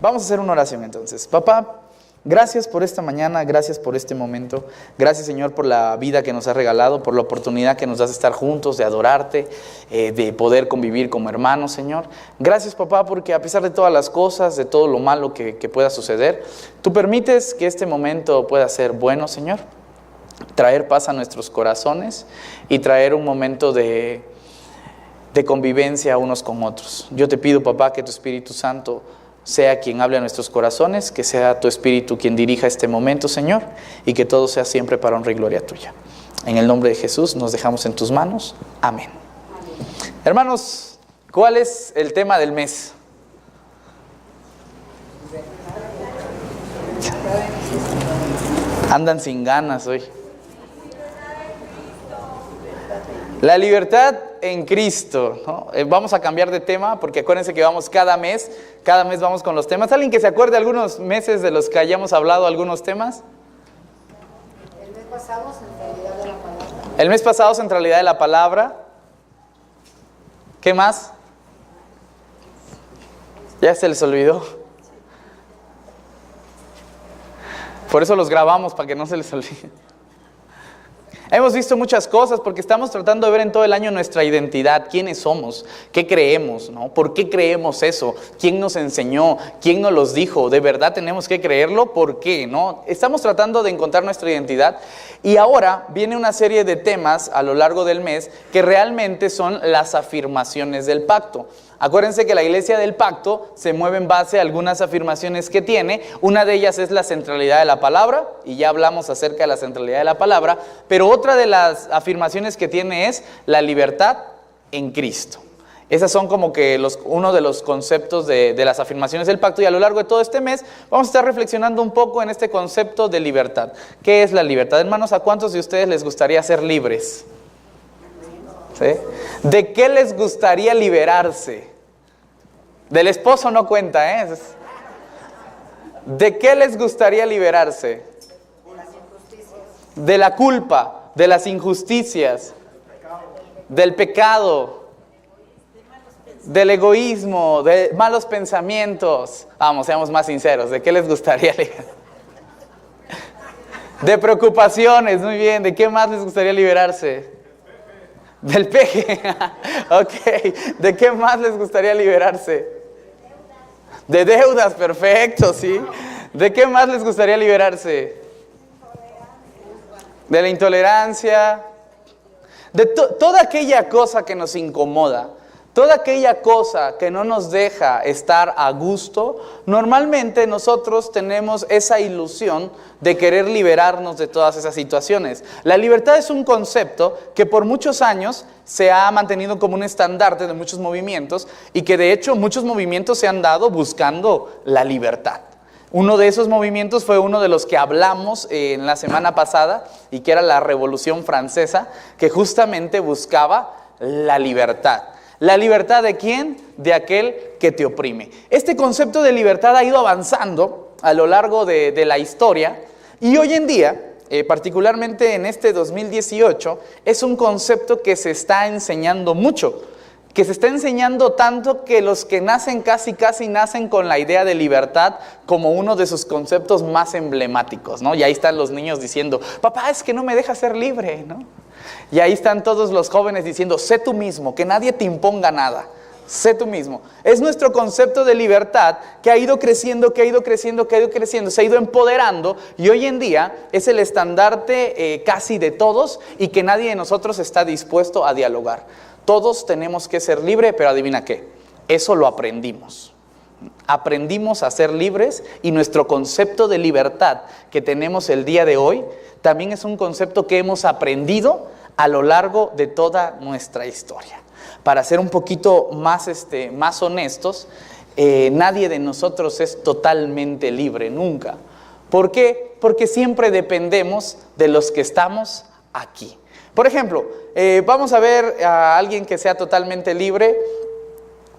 Vamos a hacer una oración entonces. Papá, gracias por esta mañana, gracias por este momento. Gracias, Señor, por la vida que nos has regalado, por la oportunidad que nos das de estar juntos, de adorarte, de poder convivir como hermanos, Señor. Gracias, papá, porque a pesar de todas las cosas, de todo lo malo que pueda suceder, tú permites que este momento pueda ser bueno, Señor. Traer paz a nuestros corazones y traer un momento de convivencia unos con otros. Yo te pido, papá, que tu Espíritu Santo sea quien hable a nuestros corazones, que sea tu Espíritu quien dirija este momento, Señor, y que todo sea siempre para honra y gloria tuya. En el nombre de Jesús nos dejamos en tus manos. Amén. Hermanos, ¿cuál es el tema del mes? Andan sin ganas hoy. La libertad en Cristo, ¿no? Vamos a cambiar de tema porque acuérdense que vamos cada mes vamos con los temas. ¿Alguien que se acuerde algunos meses de los que hayamos hablado algunos temas? El mes pasado, centralidad de la palabra. El mes pasado, centralidad de la palabra. ¿Qué más? ¿Ya se les olvidó? Por eso los grabamos, para que no se les olvide. Hemos visto muchas cosas porque estamos tratando de ver en todo el año nuestra identidad, quiénes somos, qué creemos, ¿no? ¿Por qué creemos eso? ¿Quién nos enseñó? ¿Quién nos los dijo? ¿De verdad tenemos que creerlo? ¿Por qué? ¿No? Estamos tratando de encontrar nuestra identidad y ahora viene una serie de temas a lo largo del mes que realmente son las afirmaciones del pacto. Acuérdense que la iglesia del pacto se mueve en base a algunas afirmaciones que tiene. Una de ellas es la centralidad de la palabra, y ya hablamos acerca de la centralidad de la palabra, pero otra de las afirmaciones que tiene es la libertad en Cristo. Esas son como que uno de los conceptos de las afirmaciones del pacto, y a lo largo de todo este mes vamos a estar reflexionando un poco en este concepto de libertad. ¿Qué es la libertad? Hermanos, ¿a cuántos de ustedes les gustaría ser libres? ¿Sí? ¿De qué les gustaría liberarse? Del esposo no cuenta, ¿eh? ¿De qué les gustaría liberarse? De las injusticias. De la culpa, de las injusticias, del pecado, del egoísmo, de malos pensamientos. Vamos, seamos más sinceros, ¿de qué les gustaría liberarse? De preocupaciones, muy bien. ¿De qué más les gustaría liberarse? Del peje. Ok. ¿De qué más les gustaría liberarse? De deudas, perfecto, sí. ¿De qué más les gustaría liberarse? De la intolerancia. De toda aquella cosa que nos incomoda. Toda aquella cosa que no nos deja estar a gusto, normalmente nosotros tenemos esa ilusión de querer liberarnos de todas esas situaciones. La libertad es un concepto que por muchos años se ha mantenido como un estandarte de muchos movimientos y que de hecho muchos movimientos se han dado buscando la libertad. Uno de esos movimientos fue uno de los que hablamos en la semana pasada y que era la Revolución Francesa, que justamente buscaba la libertad. ¿La libertad de quién? De aquel que te oprime. Este concepto de libertad ha ido avanzando a lo largo de la historia y hoy en día, particularmente en este 2018, es un concepto que se está enseñando mucho. Que se está enseñando tanto que los que nacen casi nacen con la idea de libertad como uno de sus conceptos más emblemáticos, ¿no? Y ahí están los niños diciendo, papá, es que no me deja ser libre, ¿no? Y ahí están todos los jóvenes diciendo, sé tú mismo, que nadie te imponga nada, sé tú mismo. Es nuestro concepto de libertad que ha ido creciendo, se ha ido empoderando y hoy en día es el estandarte casi de todos y que nadie de nosotros está dispuesto a dialogar. Todos tenemos que ser libres, pero adivina qué, eso lo aprendimos. Aprendimos a ser libres y nuestro concepto de libertad que tenemos el día de hoy también es un concepto que hemos aprendido a lo largo de toda nuestra historia. Para ser un poquito más honestos, nadie de nosotros es totalmente libre, nunca. ¿Por qué? Porque siempre dependemos de los que estamos aquí. Por ejemplo, vamos a ver a alguien que sea totalmente libre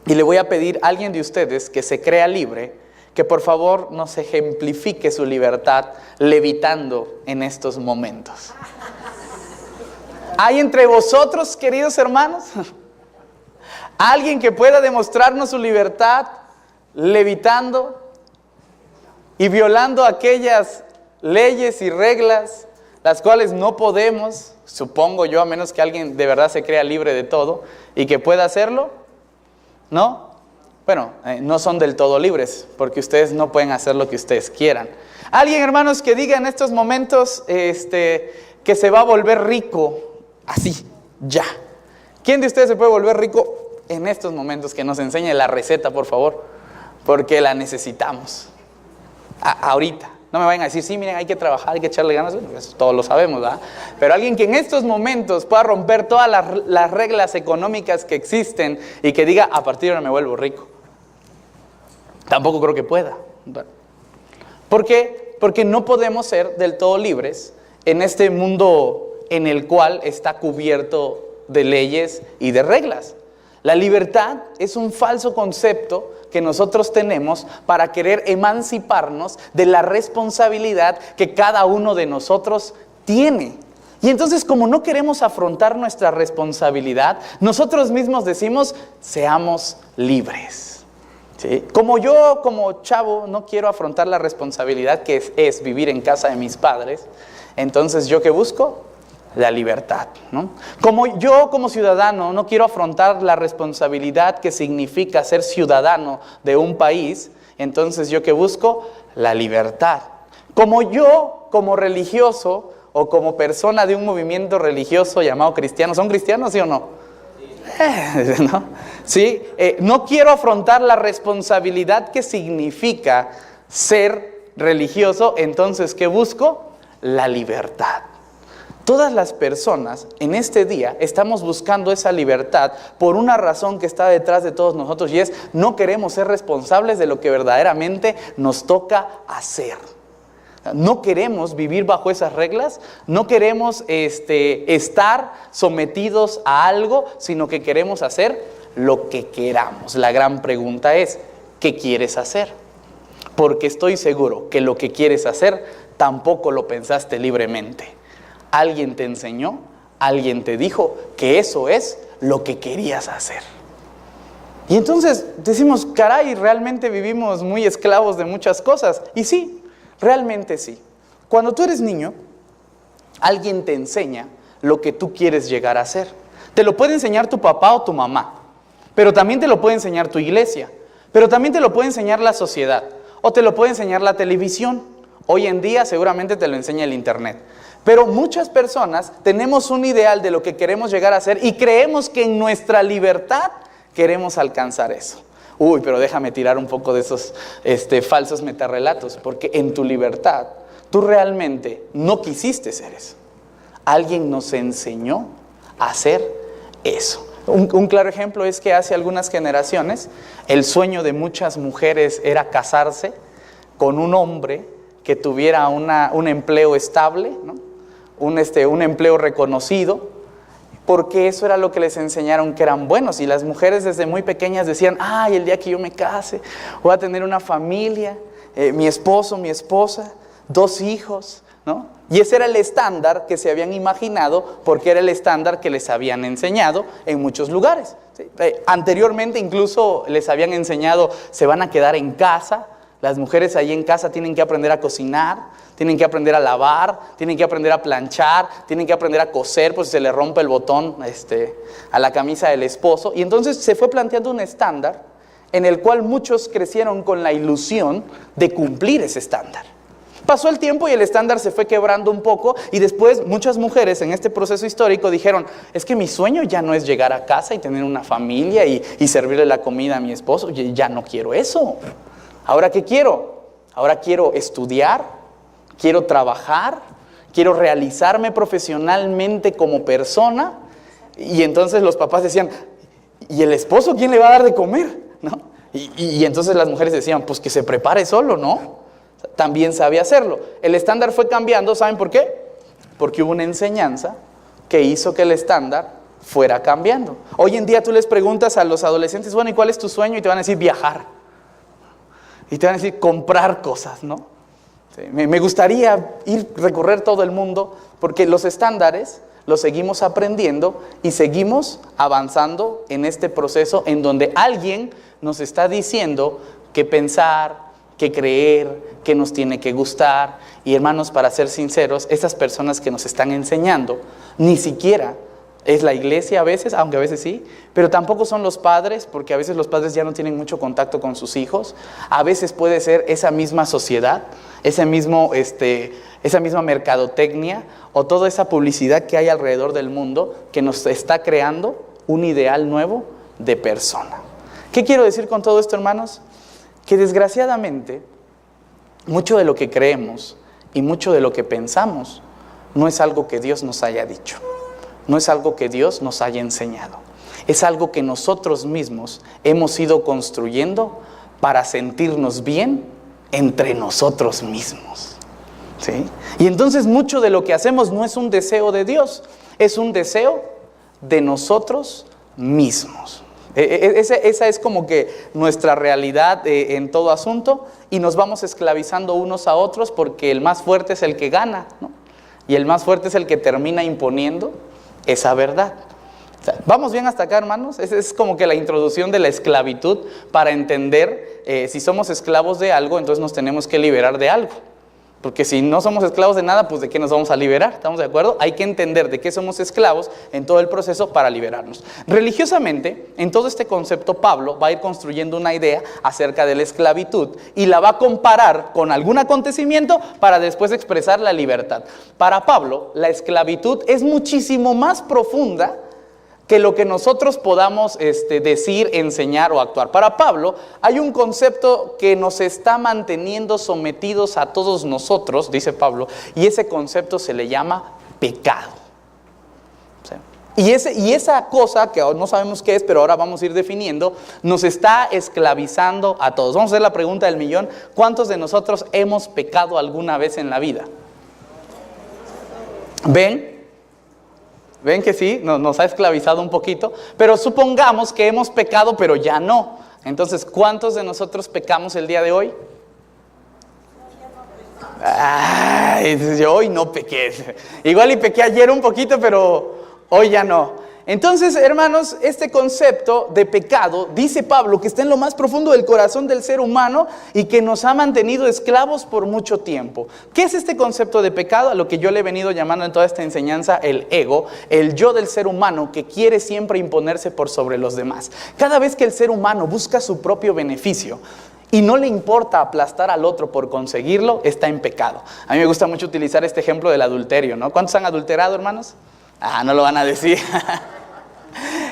y le voy a pedir a alguien de ustedes que se crea libre, que por favor nos ejemplifique su libertad levitando en estos momentos. ¿Hay entre vosotros, queridos hermanos, alguien que pueda demostrarnos su libertad levitando? y violando aquellas leyes y reglas, las cuales no podemos, supongo yo, a menos que alguien de verdad se crea libre de todo y que pueda hacerlo, ¿no? Bueno, no son del todo libres, porque ustedes no pueden hacer lo que ustedes quieran. Alguien, hermanos, que diga en estos momentos que se va a volver rico, así, ya. ¿Quién de ustedes se puede volver rico en estos momentos? Que nos enseñe la receta, por favor, porque la necesitamos. Ahorita. No me vayan a decir, sí, miren, hay que trabajar, hay que echarle ganas. Eso todos lo sabemos, ¿verdad? Pero alguien que en estos momentos pueda romper todas las reglas económicas que existen y que diga, a partir de ahora me vuelvo rico. Tampoco creo que pueda. ¿Por qué? Porque no podemos ser del todo libres en este mundo en el cual está cubierto de leyes y de reglas. La libertad es un falso concepto que nosotros tenemos para querer emanciparnos de la responsabilidad que cada uno de nosotros tiene. Y entonces, como no queremos afrontar nuestra responsabilidad, nosotros mismos decimos, seamos libres. ¿Sí? Como yo, como chavo, no quiero afrontar la responsabilidad que es vivir en casa de mis padres, entonces, ¿yo qué busco? La libertad, ¿no? Como yo, como ciudadano, no quiero afrontar la responsabilidad que significa ser ciudadano de un país, entonces, ¿yo qué busco? La libertad. Como yo, como religioso o como persona de un movimiento religioso llamado cristiano, ¿son cristianos, sí o no? ¿No? ¿Sí? No quiero afrontar la responsabilidad que significa ser religioso, entonces, ¿qué busco? La libertad. Todas las personas en este día estamos buscando esa libertad por una razón que está detrás de todos nosotros, y es no queremos ser responsables de lo que verdaderamente nos toca hacer. No queremos vivir bajo esas reglas, no queremos estar sometidos a algo, sino que queremos hacer lo que queramos. La gran pregunta es, ¿qué quieres hacer? Porque estoy seguro que lo que quieres hacer tampoco lo pensaste libremente. Alguien te enseñó, alguien te dijo que eso es lo que querías hacer. Y entonces decimos, caray, realmente vivimos muy esclavos de muchas cosas. Y sí, realmente sí. Cuando tú eres niño, alguien te enseña lo que tú quieres llegar a hacer. Te lo puede enseñar tu papá o tu mamá, pero también te lo puede enseñar tu iglesia, pero también te lo puede enseñar la sociedad, o te lo puede enseñar la televisión. Hoy en día seguramente te lo enseña el internet. Pero muchas personas tenemos un ideal de lo que queremos llegar a hacer y creemos que en nuestra libertad queremos alcanzar eso. Uy, pero déjame tirar un poco de esos falsos metarrelatos, porque en tu libertad tú realmente no quisiste ser eso. Alguien nos enseñó a hacer eso. Un claro ejemplo es que hace algunas generaciones el sueño de muchas mujeres era casarse con un hombre que tuviera un empleo estable, ¿no? Un empleo reconocido, porque eso era lo que les enseñaron que eran buenos. Y las mujeres desde muy pequeñas decían, ay, el día que yo me case, voy a tener una familia, mi esposo, mi esposa, 2 hijos, ¿no? Y ese era el estándar que se habían imaginado, porque era el estándar que les habían enseñado en muchos lugares, ¿sí? Anteriormente incluso les habían enseñado, se van a quedar en casa. Las mujeres ahí en casa tienen que aprender a cocinar, tienen que aprender a lavar, tienen que aprender a planchar, tienen que aprender a coser, pues si se le rompe el botón a la camisa del esposo. Y entonces se fue planteando un estándar en el cual muchos crecieron con la ilusión de cumplir ese estándar. Pasó el tiempo y el estándar se fue quebrando un poco, y después muchas mujeres en este proceso histórico dijeron, es que mi sueño ya no es llegar a casa y tener una familia y servirle la comida a mi esposo, ya no quiero eso. ¿Ahora qué quiero? Ahora quiero estudiar, quiero trabajar, quiero realizarme profesionalmente como persona. Y entonces los papás decían, ¿y el esposo quién le va a dar de comer? ¿No? Y entonces las mujeres decían, pues que se prepare solo, ¿no? También sabe hacerlo. El estándar fue cambiando, ¿saben por qué? Porque hubo una enseñanza que hizo que el estándar fuera cambiando. Hoy en día tú les preguntas a los adolescentes, bueno, ¿y cuál es tu sueño? Y te van a decir viajar. Y te van a decir comprar cosas, ¿no? Sí, me gustaría recorrer todo el mundo, porque los estándares los seguimos aprendiendo y seguimos avanzando en este proceso en donde alguien nos está diciendo qué pensar, que creer, que nos tiene que gustar. Y hermanos, para ser sinceros, esas personas que nos están enseñando, ni siquiera es la iglesia a veces, aunque a veces sí, pero tampoco son los padres, porque a veces los padres ya no tienen mucho contacto con sus hijos. A veces puede ser esa misma sociedad, esa misma mercadotecnia o toda esa publicidad que hay alrededor del mundo que nos está creando un ideal nuevo de persona. ¿Qué quiero decir con todo esto, hermanos? Que desgraciadamente mucho de lo que creemos y mucho de lo que pensamos no es algo que Dios nos haya dicho. No es algo que Dios nos haya enseñado. Es algo que nosotros mismos hemos ido construyendo para sentirnos bien entre nosotros mismos. ¿Sí? Y entonces mucho de lo que hacemos no es un deseo de Dios, es un deseo de nosotros mismos. Esa es como que nuestra realidad en todo asunto, y nos vamos esclavizando unos a otros porque el más fuerte es el que gana, ¿no? Y el más fuerte es el que termina imponiendo esa verdad. O sea, ¿vamos bien hasta acá, hermanos? Es como que la introducción de la esclavitud para entender si somos esclavos de algo, entonces nos tenemos que liberar de algo. Porque si no somos esclavos de nada, pues ¿de qué nos vamos a liberar? ¿Estamos de acuerdo? Hay que entender de qué somos esclavos en todo el proceso para liberarnos. Religiosamente, en todo este concepto, Pablo va a ir construyendo una idea acerca de la esclavitud y la va a comparar con algún acontecimiento para después expresar la libertad. Para Pablo, la esclavitud es muchísimo más profunda que lo que nosotros podamos decir, enseñar o actuar. Para Pablo hay un concepto que nos está manteniendo sometidos a todos nosotros, dice Pablo, y ese concepto se le llama pecado. ¿Sí? Y esa cosa que no sabemos qué es, pero ahora vamos a ir definiendo, nos está esclavizando a todos. Vamos a hacer la pregunta del millón: ¿cuántos de nosotros hemos pecado alguna vez en la vida? ¿Ven que sí? Nos ha esclavizado un poquito, pero supongamos que hemos pecado, pero ya no. Entonces, ¿cuántos de nosotros pecamos el día de hoy? Ay, yo hoy no pequé. Igual y pequé ayer un poquito, pero hoy ya no. Entonces, hermanos, este concepto de pecado, dice Pablo, que está en lo más profundo del corazón del ser humano y que nos ha mantenido esclavos por mucho tiempo. ¿Qué es este concepto de pecado? A lo que yo le he venido llamando en toda esta enseñanza el ego, el yo del ser humano que quiere siempre imponerse por sobre los demás. Cada vez que el ser humano busca su propio beneficio y no le importa aplastar al otro por conseguirlo, está en pecado. A mí me gusta mucho utilizar este ejemplo del adulterio, ¿no? ¿Cuántos han adulterado, hermanos? No lo van a decir.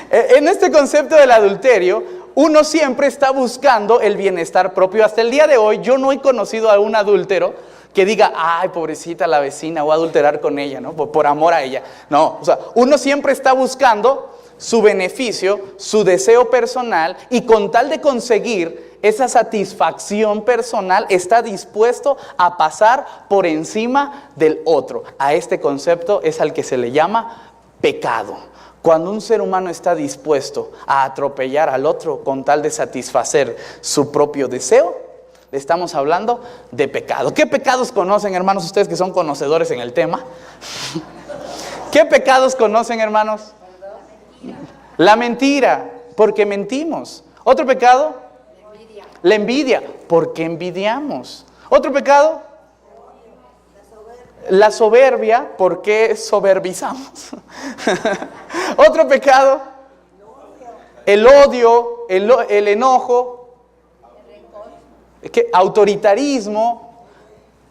En este concepto del adulterio, uno siempre está buscando el bienestar propio. Hasta el día de hoy yo no he conocido a un adúltero que diga: ay, pobrecita la vecina, voy a adulterar con ella, ¿no? Por amor a ella. No, o sea, uno siempre está buscando su beneficio, su deseo personal, y con tal de conseguir esa satisfacción personal está dispuesto a pasar por encima del otro. A este concepto es al que se le llama pecado. Cuando un ser humano está dispuesto a atropellar al otro con tal de satisfacer su propio deseo, le estamos hablando de pecado. ¿Qué pecados conocen, hermanos, ustedes que son conocedores en el tema? ¿Qué pecados conocen, hermanos? La mentira, porque mentimos. ¿Otro pecado? La envidia, porque envidiamos. ¿Otro pecado? La soberbia, porque soberbizamos. Otro pecado, el odio, el enojo, autoritarismo,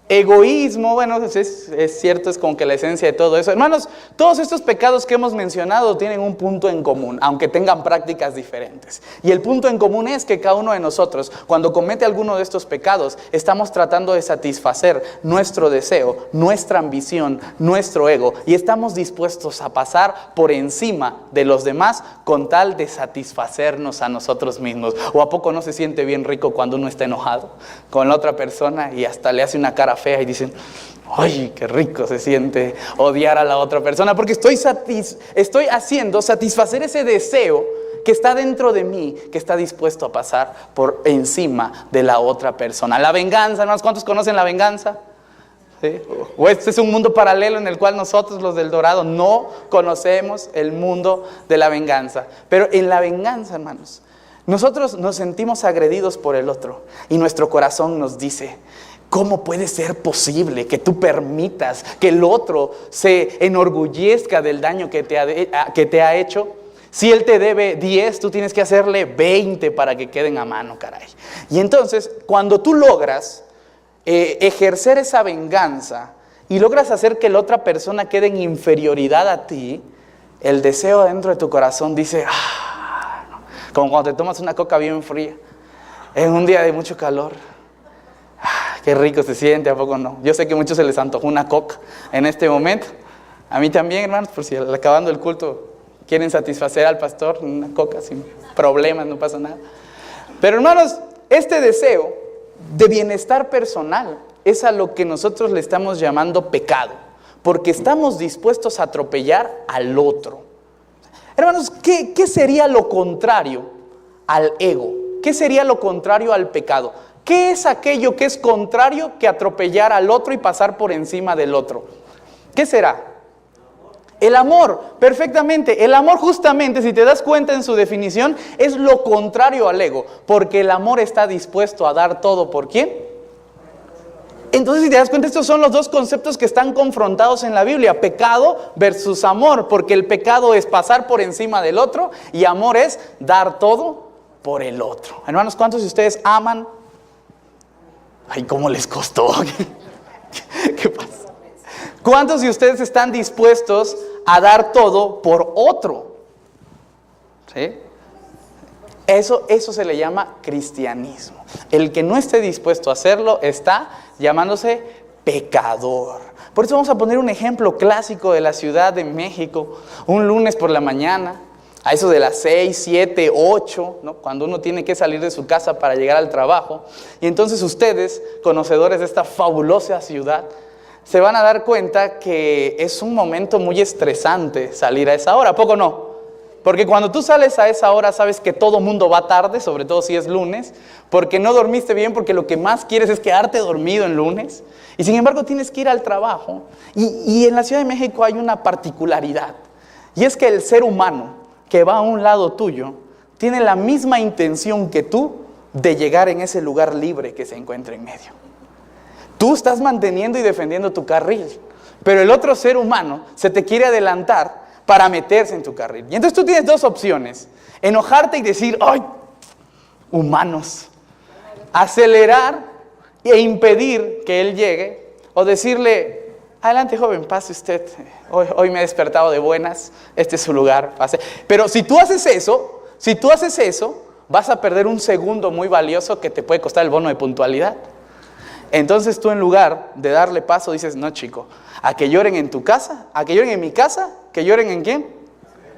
egoísmo. Bueno, es cierto, es como que la esencia de todo eso. Hermanos, todos estos pecados que hemos mencionado tienen un punto en común, aunque tengan prácticas diferentes. Y el punto en común es que cada uno de nosotros, cuando comete alguno de estos pecados, estamos tratando de satisfacer nuestro deseo, nuestra ambición, nuestro ego, y estamos dispuestos a pasar por encima de los demás con tal de satisfacernos a nosotros mismos. ¿O a poco no se siente bien rico cuando uno está enojado con la otra persona y hasta le hace una cara fea y dicen: ¡ay, qué rico se siente odiar a la otra persona! Porque estoy haciendo satisfacer ese deseo que está dentro de mí, que está dispuesto a pasar por encima de la otra persona. La venganza, hermanos, ¿cuántos conocen la venganza? ¿Sí? O este es un mundo paralelo en el cual nosotros, los del Dorado, no conocemos el mundo de la venganza. Pero en la venganza, hermanos, Nosotros nos sentimos agredidos por el otro y nuestro corazón nos dice: ¿cómo puede ser posible que tú permitas que el otro se enorgullezca del daño que te ha hecho? Si él te debe 10, tú tienes que hacerle 20 para que queden a mano, caray. Y entonces, cuando tú logras ejercer esa venganza y logras hacer que la otra persona quede en inferioridad a ti, el deseo dentro de tu corazón dice: no. Como cuando te tomas una coca bien fría en un día de mucho calor. Qué rico se siente, ¿a poco no? Yo sé que a muchos se les antojó una coca en este momento. A mí también, hermanos, por si acabando el culto quieren satisfacer al pastor, una coca sin problemas, no pasa nada. Pero hermanos, este deseo de bienestar personal es a lo que nosotros le estamos llamando pecado, porque estamos dispuestos a atropellar al otro. Hermanos, ¿qué sería lo contrario al ego? ¿Qué sería lo contrario al pecado? ¿Qué es aquello que es contrario que atropellar al otro y pasar por encima del otro? ¿Qué será? El amor, perfectamente. El amor, justamente, si te das cuenta en su definición, es lo contrario al ego, porque el amor está dispuesto a dar todo. ¿Por quién? Entonces, si te das cuenta, estos son los dos conceptos que están confrontados en la Biblia: pecado versus amor, porque el pecado es pasar por encima del otro y amor es dar todo por el otro. Hermanos, ¿cuántos de ustedes aman? Ay, ¿cómo les costó? ¿Qué pasa? ¿Cuántos de ustedes están dispuestos a dar todo por otro? ¿Sí? Eso se le llama cristianismo. El que no esté dispuesto a hacerlo está llamándose pecador. Por eso vamos a poner un ejemplo clásico de la Ciudad de México. Un lunes por la mañana, a eso de las 6, 7, 8, ¿no? Cuando uno tiene que salir de su casa para llegar al trabajo. Y entonces ustedes, conocedores de esta fabulosa ciudad, se van a dar cuenta que es un momento muy estresante salir a esa hora, ¿a poco no? Porque cuando tú sales a esa hora sabes que todo mundo va tarde, sobre todo si es lunes, porque no dormiste bien, porque lo que más quieres es quedarte dormido en lunes, y sin embargo tienes que ir al trabajo. Y en la Ciudad de México hay una particularidad, y es que el ser humano que va a un lado tuyo tiene la misma intención que tú de llegar en ese lugar libre que se encuentra en medio. Tú estás manteniendo y defendiendo tu carril, pero el otro ser humano se te quiere adelantar para meterse en tu carril. Y entonces tú tienes dos opciones: enojarte y decir: ¡ay, humanos! Acelerar e impedir que él llegue, o decirle: adelante, joven, pase usted, hoy me he despertado de buenas, este es su lugar, pase. Pero si tú haces eso, vas a perder un segundo muy valioso que te puede costar el bono de puntualidad. Entonces tú, en lugar de darle paso, dices: no, chico, a que lloren en tu casa, a que lloren en mi casa, que lloren ¿en quién?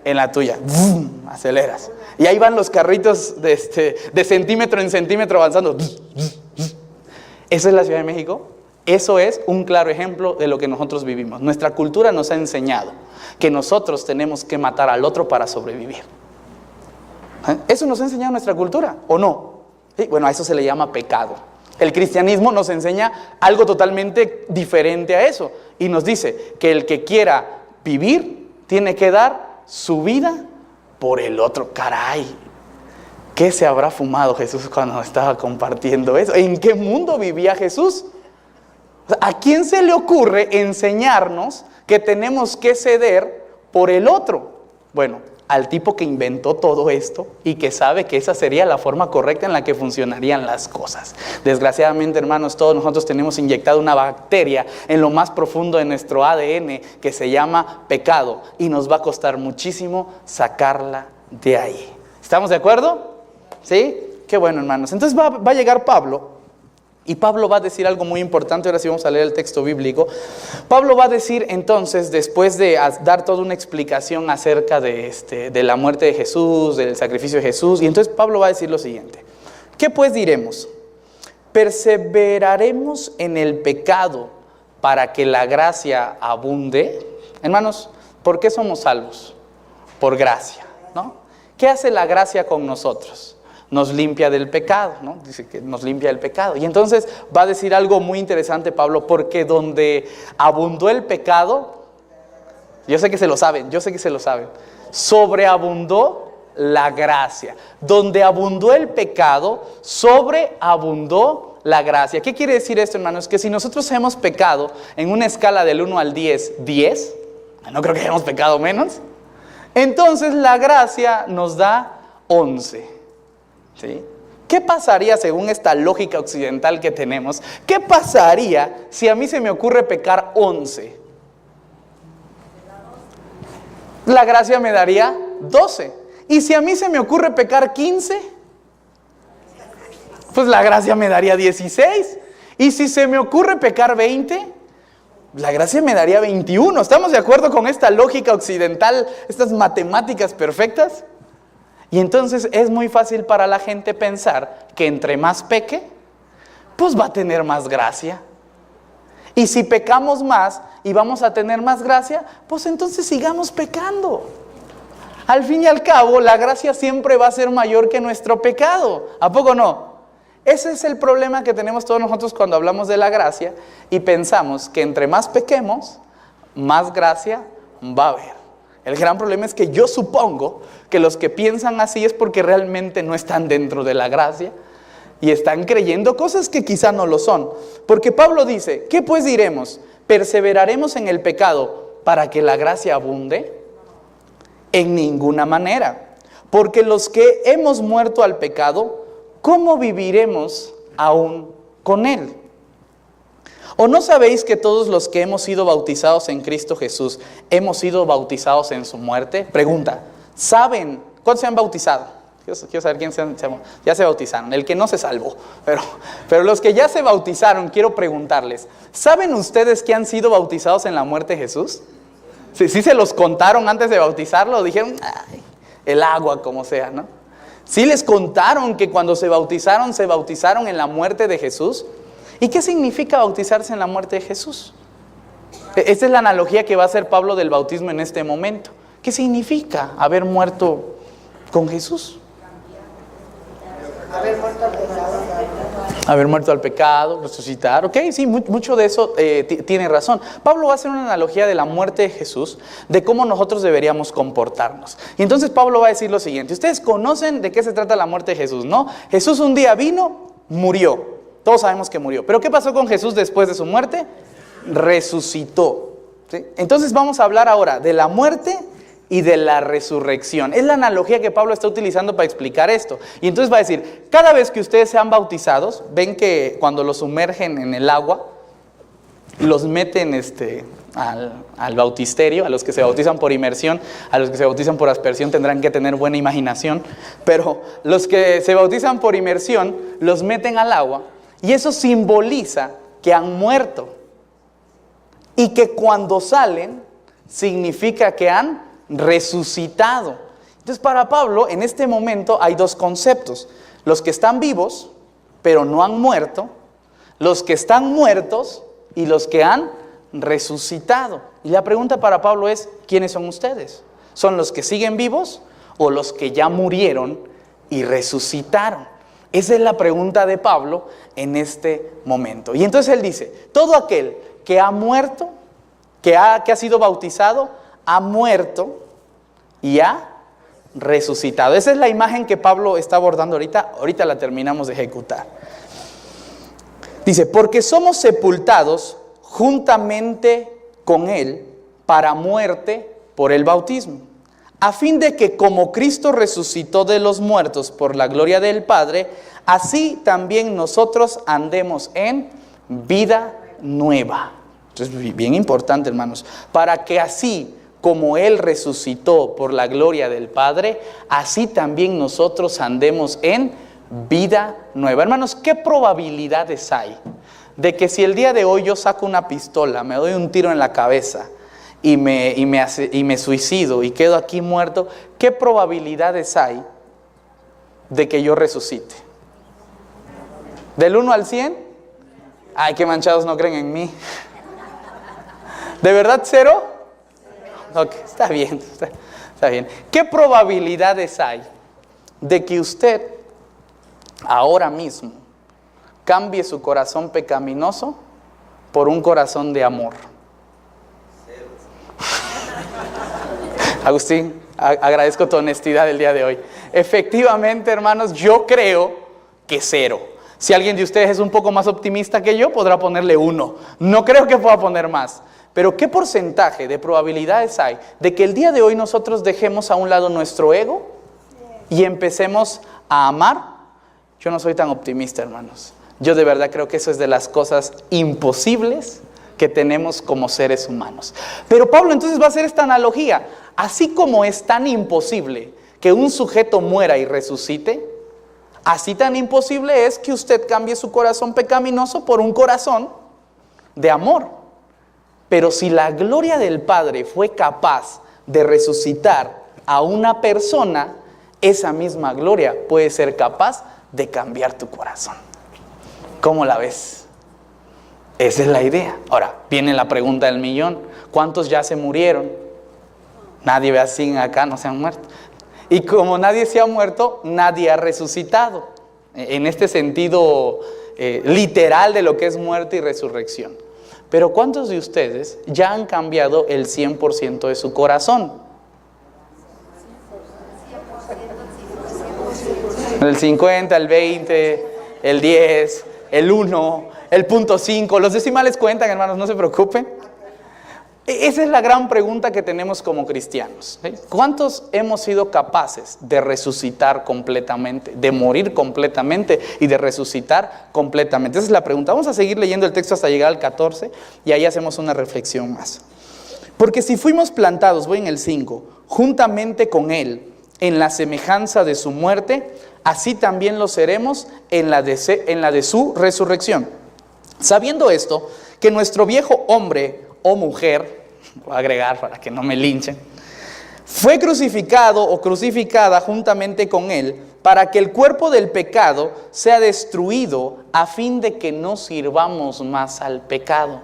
En la tuya. ¡Bum! Aceleras. Y ahí van los carritos de centímetro en centímetro avanzando. ¿Esa es la Ciudad de México? Eso es un claro ejemplo de lo que nosotros vivimos. Nuestra cultura nos ha enseñado que nosotros tenemos que matar al otro para sobrevivir. ¿Eso nos ha enseñado nuestra cultura o no? ¿Sí? Bueno, a eso se le llama pecado. El cristianismo nos enseña algo totalmente diferente a eso. Y nos dice que el que quiera vivir tiene que dar su vida por el otro. Caray, ¿qué se habrá fumado Jesús cuando estaba compartiendo eso? ¿En qué mundo vivía Jesús? ¿A quién se le ocurre enseñarnos que tenemos que ceder por el otro? Bueno, al tipo que inventó todo esto y que sabe que esa sería la forma correcta en la que funcionarían las cosas. Desgraciadamente, hermanos, todos nosotros tenemos inyectada una bacteria en lo más profundo de nuestro ADN que se llama pecado, y nos va a costar muchísimo sacarla de ahí. ¿Estamos de acuerdo? ¿Sí? Qué bueno, hermanos. Entonces va a llegar Pablo. Y Pablo va a decir algo muy importante. Ahora sí vamos a leer el texto bíblico. Pablo va a decir entonces, después de dar toda una explicación acerca de la muerte de Jesús, del sacrificio de Jesús, y entonces Pablo va a decir lo siguiente: ¿qué pues diremos? ¿Perseveraremos en el pecado para que la gracia abunde? Hermanos, ¿por qué somos salvos? Por gracia, ¿no? ¿Qué hace la gracia con nosotros? Nos limpia del pecado, ¿no? Dice que nos limpia del pecado. Y entonces va a decir algo muy interesante Pablo: porque donde abundó el pecado, yo sé que se lo saben, sobreabundó la gracia. Donde abundó el pecado, sobreabundó la gracia. ¿Qué quiere decir esto, hermanos? Que si nosotros hemos pecado en una escala del 1 al 10, 10, no creo que hayamos pecado menos, entonces la gracia nos da 11. ¿Sí? ¿Qué pasaría según esta lógica occidental que tenemos? ¿Qué pasaría si a mí se me ocurre pecar 11? La gracia me daría 12. Y si a mí se me ocurre pecar 15, pues la gracia me daría 16. Y si se me ocurre pecar 20, la gracia me daría 21. ¿Estamos de acuerdo con esta lógica occidental, estas matemáticas perfectas? Y entonces es muy fácil para la gente pensar que entre más peque, pues va a tener más gracia. Y si pecamos más y vamos a tener más gracia, pues entonces sigamos pecando. Al fin y al cabo, la gracia siempre va a ser mayor que nuestro pecado. ¿A poco no? Ese es el problema que tenemos todos nosotros cuando hablamos de la gracia y pensamos que entre más pequemos, más gracia va a haber. El gran problema es que yo supongo que los que piensan así es porque realmente no están dentro de la gracia y están creyendo cosas que quizá no lo son. Porque Pablo dice, ¿qué pues diremos? ¿Perseveraremos en el pecado para que la gracia abunde? En ninguna manera. Porque los que hemos muerto al pecado, ¿cómo viviremos aún con él? ¿O no sabéis que todos los que hemos sido bautizados en Cristo Jesús, hemos sido bautizados en su muerte? Pregunta, ¿saben cuántos se han bautizado? Quiero saber quién ya se bautizaron. El que no se salvó. Pero los que ya se bautizaron, quiero preguntarles, ¿saben ustedes que han sido bautizados en la muerte de Jesús? ¿Sí se los contaron antes de bautizarlo? Dijeron, ay, el agua como sea, ¿no? ¿Sí les contaron que cuando se bautizaron en la muerte de Jesús? ¿Y qué significa bautizarse en la muerte de Jesús? Esta es la analogía que va a hacer Pablo del bautismo en este momento. ¿Qué significa haber muerto con Jesús? Haber muerto al pecado, resucitar. Ok, sí, mucho de eso tiene razón. Pablo va a hacer una analogía de la muerte de Jesús, de cómo nosotros deberíamos comportarnos. Y entonces Pablo va a decir lo siguiente. Ustedes conocen de qué se trata la muerte de Jesús, ¿no? Jesús un día vino, murió. Todos sabemos que murió. ¿Pero qué pasó con Jesús después de su muerte? Resucitó. ¿Sí? Entonces vamos a hablar ahora de la muerte y de la resurrección. Es la analogía que Pablo está utilizando para explicar esto. Y entonces va a decir, cada vez que ustedes sean bautizados, ven que cuando los sumergen en el agua, los meten al bautisterio, a los que se bautizan por inmersión, a los que se bautizan por aspersión tendrán que tener buena imaginación, pero los que se bautizan por inmersión, los meten al agua, y eso simboliza que han muerto, y que cuando salen, significa que han resucitado. Entonces para Pablo en este momento hay dos conceptos: los que están vivos pero no han muerto, los que están muertos y los que han resucitado. Y la pregunta para Pablo es, ¿quiénes son ustedes? ¿Son los que siguen vivos o los que ya murieron y resucitaron? Esa es la pregunta de Pablo en este momento. Y entonces él dice, todo aquel que ha muerto, que ha sido bautizado, ha muerto y ha resucitado. Esa es la imagen que Pablo está abordando ahorita la terminamos de ejecutar. Dice, porque somos sepultados juntamente con él para muerte por el bautismo, a fin de que como Cristo resucitó de los muertos por la gloria del Padre, así también nosotros andemos en vida nueva. Esto es bien importante, hermanos, para que así como Él resucitó por la gloria del Padre, así también nosotros andemos en vida nueva. Hermanos, ¿qué probabilidades hay de que si el día de hoy yo saco una pistola, me doy un tiro en la cabeza y me suicido y quedo aquí muerto, qué probabilidades hay de que yo resucite? ¿Del 1 al 100? Ay, qué manchados no creen en mí. ¿De verdad 0? Ok, está bien. ¿Qué probabilidades hay de que usted ahora mismo cambie su corazón pecaminoso por un corazón de amor? Agustín, agradezco tu honestidad el día de hoy. Efectivamente, hermanos, yo creo que 0. Si alguien de ustedes es un poco más optimista que yo, podrá ponerle 1. No creo que pueda poner más. Pero ¿qué porcentaje de probabilidades hay de que el día de hoy nosotros dejemos a un lado nuestro ego y empecemos a amar? Yo no soy tan optimista, hermanos. Yo de verdad creo que eso es de las cosas imposibles que tenemos como seres humanos. Pero Pablo entonces va a hacer esta analogía. Así como es tan imposible que un sujeto muera y resucite, así tan imposible es que usted cambie su corazón pecaminoso por un corazón de amor. Pero si la gloria del Padre fue capaz de resucitar a una persona, esa misma gloria puede ser capaz de cambiar tu corazón. ¿Cómo la ves? Esa es la idea. Ahora, viene la pregunta del millón. ¿Cuántos ya se murieron? Nadie ve así acá, no se han muerto. Y como nadie se ha muerto, nadie ha resucitado. En este sentido literal de lo que es muerte y resurrección. Pero ¿cuántos de ustedes ya han cambiado el 100% de su corazón? El 50, el 20, el 10, el 1, el 0.5. Los decimales cuentan, hermanos, no se preocupen. Esa es la gran pregunta que tenemos como cristianos. ¿Cuántos hemos sido capaces de resucitar completamente, de morir completamente y de resucitar completamente? Esa es la pregunta. Vamos a seguir leyendo el texto hasta llegar al 14 y ahí hacemos una reflexión más. Porque si fuimos plantados, voy en el 5, juntamente con Él en la semejanza de su muerte, así también lo seremos en la de su resurrección. Sabiendo esto, que nuestro viejo hombre o mujer, voy a agregar para que no me linchen, fue crucificado o crucificada juntamente con Él, para que el cuerpo del pecado sea destruido, a fin de que no sirvamos más al pecado.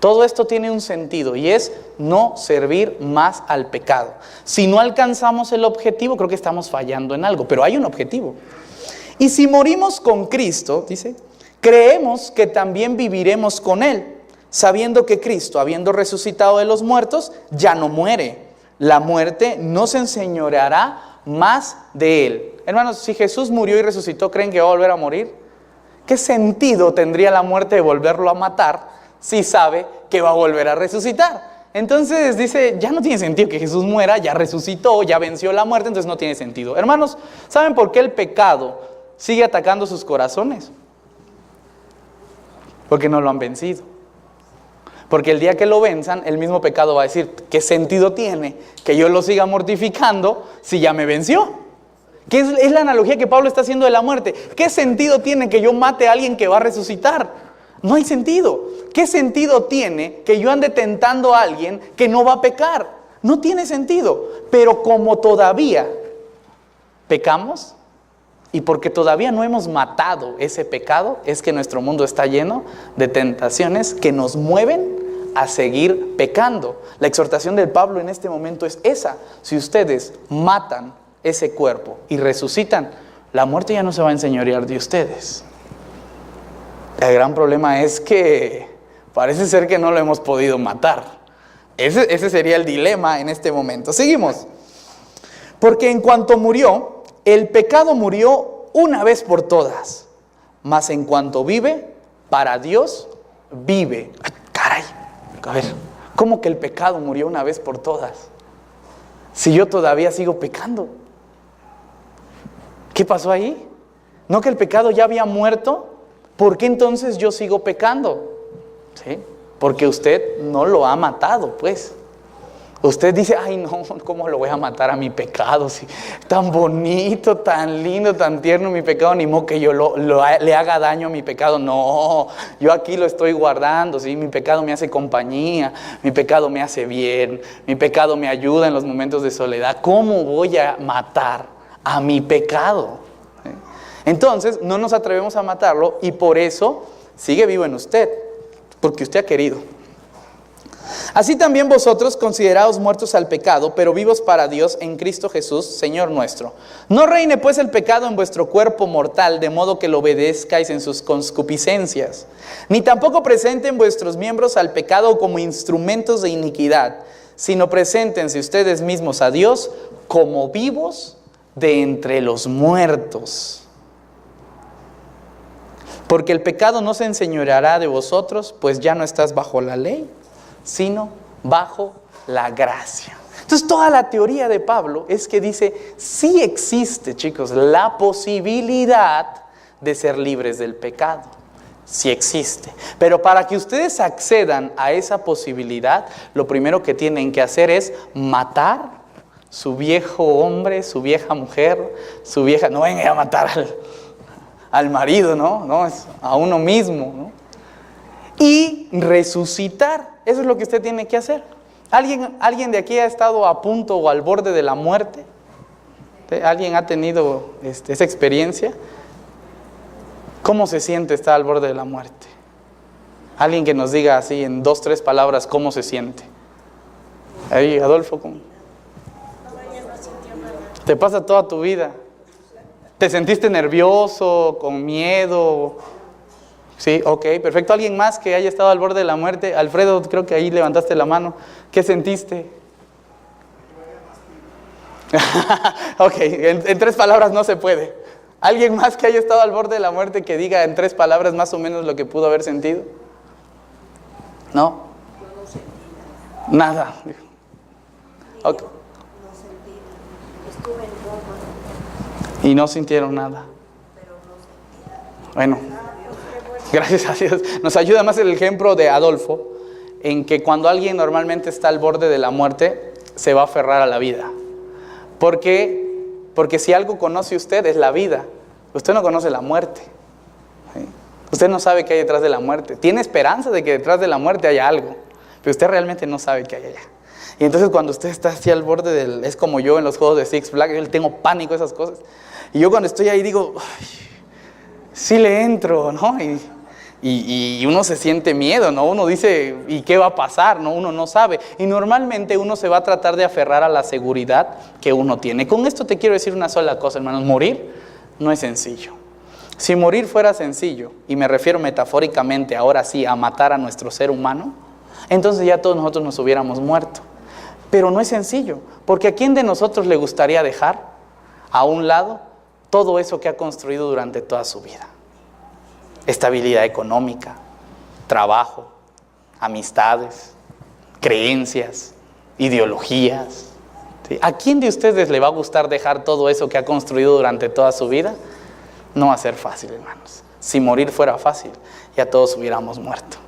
Todo esto tiene un sentido y es no servir más al pecado. Si no alcanzamos el objetivo, creo que estamos fallando en algo, pero hay un objetivo. Y si morimos con Cristo, dice, creemos que también viviremos con Él, sabiendo que Cristo, habiendo resucitado de los muertos, ya no muere. La muerte no se enseñoreará más de Él. Hermanos, si Jesús murió y resucitó, ¿creen que va a volver a morir? ¿Qué sentido tendría la muerte de volverlo a matar si sabe que va a volver a resucitar? Entonces dice, ya no tiene sentido que Jesús muera, ya resucitó, ya venció la muerte, entonces no tiene sentido. Hermanos, ¿saben por qué el pecado sigue atacando sus corazones? Porque no lo han vencido. Porque el día que lo venzan, el mismo pecado va a decir, ¿qué sentido tiene que yo lo siga mortificando si ya me venció? ¿Qué es la analogía que Pablo está haciendo de la muerte? ¿Qué sentido tiene que yo mate a alguien que va a resucitar? No hay sentido. ¿Qué sentido tiene que yo ande tentando a alguien que no va a pecar? No tiene sentido. Pero como todavía pecamos, y porque todavía no hemos matado ese pecado, es que nuestro mundo está lleno de tentaciones que nos mueven a seguir pecando. La exhortación del Pablo en este momento es esa. Si ustedes matan ese cuerpo y resucitan, la muerte ya no se va a enseñorear de ustedes. El gran problema es que parece ser que no lo hemos podido matar. Ese sería el dilema en este momento. Seguimos. Porque en cuanto murió, el pecado murió una vez por todas, mas en cuanto vive, para Dios vive. Ay, caray, a ver, ¿cómo que el pecado murió una vez por todas? Si yo todavía sigo pecando. ¿Qué pasó ahí? ¿No que el pecado ya había muerto? ¿Por qué entonces yo sigo pecando? ¿Sí? Porque usted no lo ha matado, pues. Usted dice, ay no, ¿cómo lo voy a matar a mi pecado? Si tan bonito, tan lindo, tan tierno mi pecado, ni modo que yo le haga daño a mi pecado. No, yo aquí lo estoy guardando, ¿sí? Mi pecado me hace compañía, mi pecado me hace bien, mi pecado me ayuda en los momentos de soledad. ¿Cómo voy a matar a mi pecado? ¿Sí? Entonces, no nos atrevemos a matarlo y por eso sigue vivo en usted, porque usted ha querido. Así también vosotros, considerados muertos al pecado, pero vivos para Dios en Cristo Jesús, Señor nuestro. No reine pues el pecado en vuestro cuerpo mortal, de modo que lo obedezcáis en sus concupiscencias. Ni tampoco presenten vuestros miembros al pecado como instrumentos de iniquidad, sino preséntense ustedes mismos a Dios como vivos de entre los muertos. Porque el pecado no se enseñoreará de vosotros, pues ya no estás bajo la ley, sino bajo la gracia. Entonces toda la teoría de Pablo es que dice, sí existe, chicos, la posibilidad de ser libres del pecado. Sí existe. Pero para que ustedes accedan a esa posibilidad, lo primero que tienen que hacer es matar su viejo hombre, su vieja mujer, su vieja... No vengan a matar al marido, ¿no? Es a uno mismo, ¿no? Y resucitar. Eso es lo que usted tiene que hacer. ¿Alguien de aquí ha estado a punto o al borde de la muerte? ¿Alguien ha tenido esa experiencia? ¿Cómo se siente estar al borde de la muerte? Alguien que nos diga así en 2, 3 palabras cómo se siente. Ahí, Adolfo, ¿cómo? Te pasa toda tu vida. ¿Te sentiste nervioso, con miedo? Sí, ok, perfecto. ¿Alguien más que haya estado al borde de la muerte? Alfredo, creo que ahí levantaste la mano. ¿Qué sentiste? Ok, en 3 palabras no se puede. ¿Alguien más que haya estado al borde de la muerte que diga en 3 palabras más o menos lo que pudo haber sentido? ¿No? Yo no sentí Nada. Ok. no sentí, estuve en coma, Y no sintieron nada. pero no sentí nada. Bueno, gracias a Dios. Nos ayuda más el ejemplo de Adolfo, en que cuando alguien normalmente está al borde de la muerte, se va a aferrar a la vida. Porque si algo conoce usted es la vida. Usted no conoce la muerte. ¿Sí? Usted no sabe qué hay detrás de la muerte. Tiene esperanza de que detrás de la muerte haya algo, pero usted realmente no sabe qué hay allá. Y entonces cuando usted está así al borde del... Es como yo en los juegos de Six Flags, yo tengo pánico a esas cosas. Y yo cuando estoy ahí digo, ay, sí le entro, ¿no? Y uno se siente miedo, ¿no? Uno dice, ¿y qué va a pasar? ¿No? Uno no sabe. Y normalmente uno se va a tratar de aferrar a la seguridad que uno tiene. Con esto te quiero decir una sola cosa, hermanos. Morir no es sencillo. Si morir fuera sencillo, y me refiero metafóricamente ahora sí a matar a nuestro ser humano, entonces ya todos nosotros nos hubiéramos muerto. Pero no es sencillo, porque ¿a quién de nosotros le gustaría dejar a un lado todo eso que ha construido durante toda su vida? Estabilidad económica, trabajo, amistades, creencias, ideologías. ¿Sí? ¿A quién de ustedes le va a gustar dejar todo eso que ha construido durante toda su vida? No va a ser fácil, hermanos. Si morir fuera fácil, ya todos hubiéramos muerto.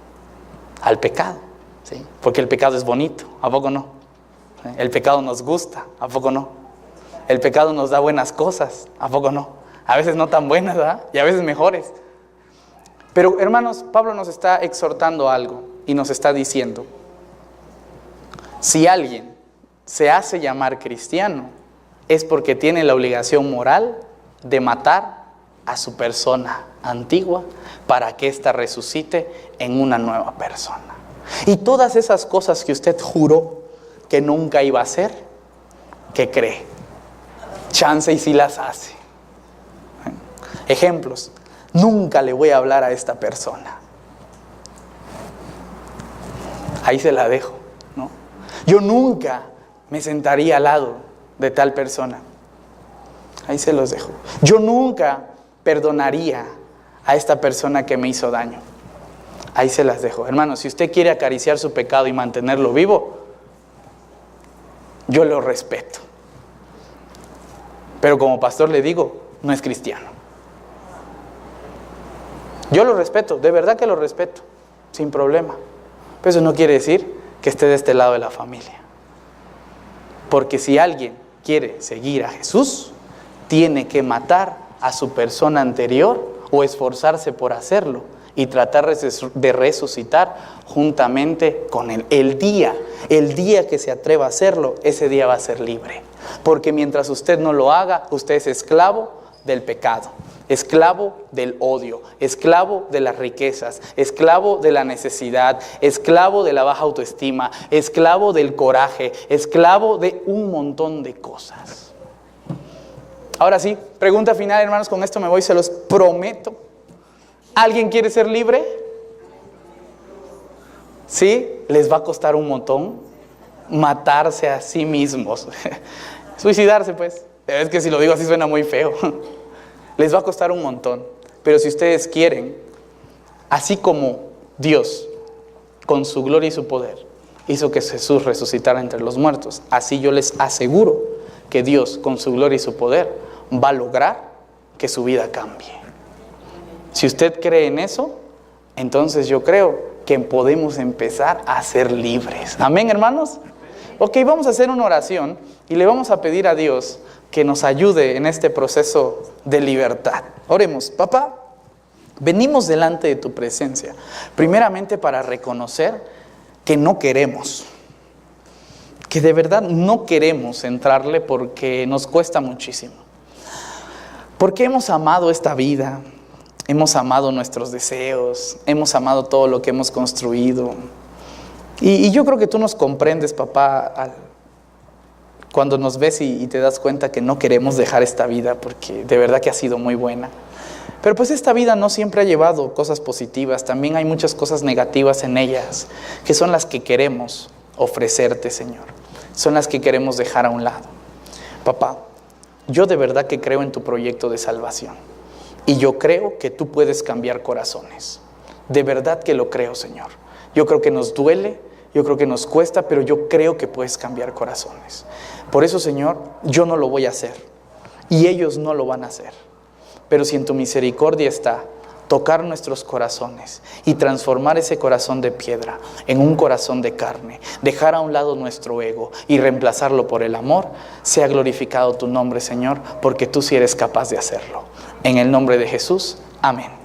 Al pecado, ¿sí? Porque el pecado es bonito, ¿a poco no? El pecado nos gusta, ¿a poco no? El pecado nos da buenas cosas, ¿a poco no? A veces no tan buenas, ¿verdad? Y a veces mejores. Pero hermanos, Pablo nos está exhortando algo y nos está diciendo, si alguien se hace llamar cristiano, es porque tiene la obligación moral de matar a su persona antigua para que ésta resucite en una nueva persona. Y todas esas cosas que usted juró que nunca iba a hacer, ¿qué cree? Chance y sí las hace. Ejemplos. Nunca le voy a hablar a esta persona. Ahí se la dejo, ¿no? Yo nunca me sentaría al lado de tal persona. Ahí se los dejo. Yo nunca perdonaría a esta persona que me hizo daño. Ahí se las dejo. Hermano, si usted quiere acariciar su pecado y mantenerlo vivo, yo lo respeto. Pero como pastor le digo, no es cristiano. Yo lo respeto, de verdad que lo respeto, sin problema. Pero eso no quiere decir que esté de este lado de la familia. Porque si alguien quiere seguir a Jesús, tiene que matar a su persona anterior o esforzarse por hacerlo y tratar de resucitar juntamente con él. El día que se atreva a hacerlo, ese día va a ser libre. Porque mientras usted no lo haga, usted es esclavo del pecado. Esclavo del odio, esclavo de las riquezas, esclavo de la necesidad, esclavo de la baja autoestima, esclavo del coraje, esclavo de un montón de cosas. Ahora sí, pregunta final, hermanos, con esto me voy, se los prometo. ¿Alguien quiere ser libre? ¿Sí? ¿Les va a costar un montón? matarse a sí mismos. Suicidarse, pues. Es que si lo digo así suena muy feo. Les va a costar un montón. Pero si ustedes quieren, así como Dios, con su gloria y su poder, hizo que Jesús resucitara entre los muertos, así yo les aseguro que Dios, con su gloria y su poder, va a lograr que su vida cambie. Si usted cree en eso, entonces yo creo que podemos empezar a ser libres. Amén, hermanos. Ok, vamos a hacer una oración y le vamos a pedir a Dios que nos ayude en este proceso de libertad. Oremos. Papá, venimos delante de tu presencia, primeramente para reconocer que no queremos, que de verdad no queremos entrarle porque nos cuesta muchísimo. Porque hemos amado esta vida, hemos amado nuestros deseos, hemos amado todo lo que hemos construido. Y yo creo que tú nos comprendes, papá, cuando nos ves y te das cuenta que no queremos dejar esta vida, porque de verdad que ha sido muy buena. Pero pues esta vida no siempre ha llevado cosas positivas, también hay muchas cosas negativas en ellas, que son las que queremos ofrecerte, Señor. Son las que queremos dejar a un lado. Papá, yo de verdad que creo en tu proyecto de salvación. Y yo creo que tú puedes cambiar corazones. De verdad que lo creo, Señor. Yo creo que nos duele, yo creo que nos cuesta, pero yo creo que puedes cambiar corazones. Por eso, Señor, yo no lo voy a hacer. Y ellos no lo van a hacer. Pero si en tu misericordia está tocar nuestros corazones y transformar ese corazón de piedra en un corazón de carne, dejar a un lado nuestro ego y reemplazarlo por el amor, sea glorificado tu nombre, Señor, porque tú sí eres capaz de hacerlo. En el nombre de Jesús, amén.